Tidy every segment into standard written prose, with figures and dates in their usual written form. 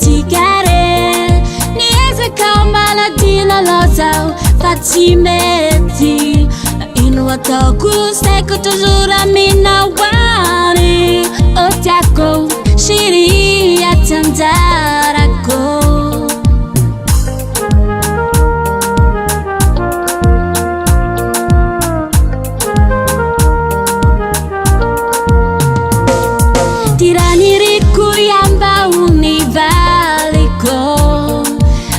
tikare niezaka maladina lozao fa tsy mety ino ataoko saiko toujours aminawany o tiako chérie atanjarako tiraniriku yamba univaliko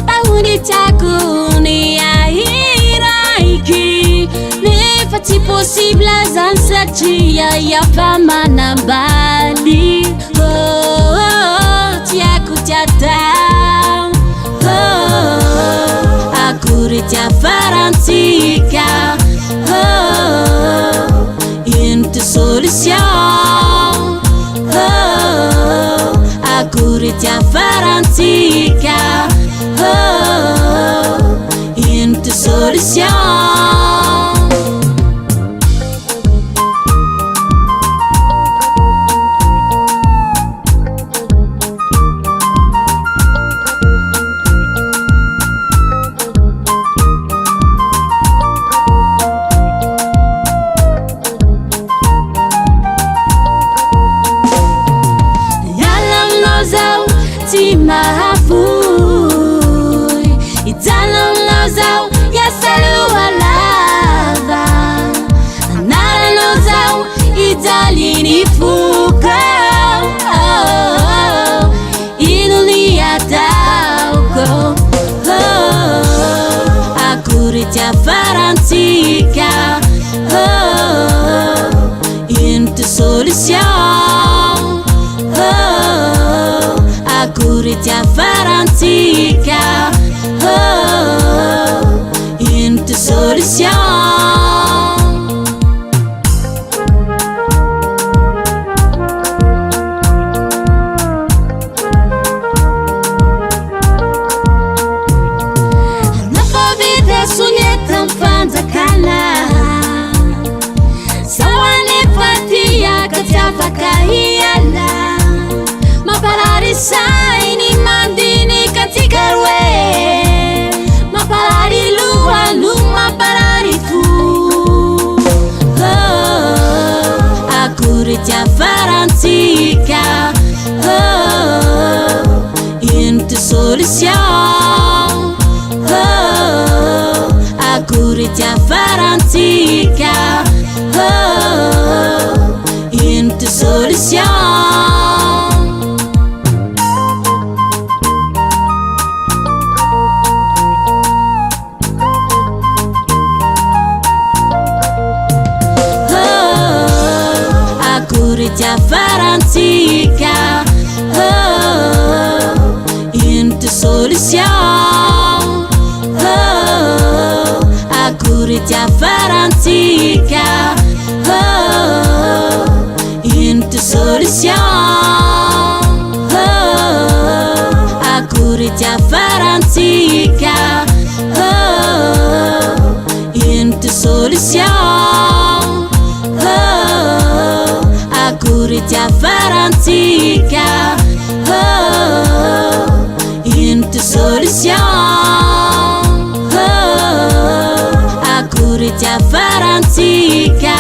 bauni takuni airaiki nefati possible zansatia yapama nambali tiaku tiata akuritya farantika into solution akuritya farantika into solution ti mahafuy itanong lozao yasaluha lava anara lozao italini fuka inuliatauko akuritya farantika into solution akuritya farantika into solution nafavida sunyetan fanzakana sawanefatia katyafakahiyala maparari saini mandini katika rwe maparari luwa maparari fu akuritya farantika into solution akuritya farantika into solution akuritya farantika into solution akuritya farantika into solution akuritya farantika into solution akuritya farantika into solution akuritya farantika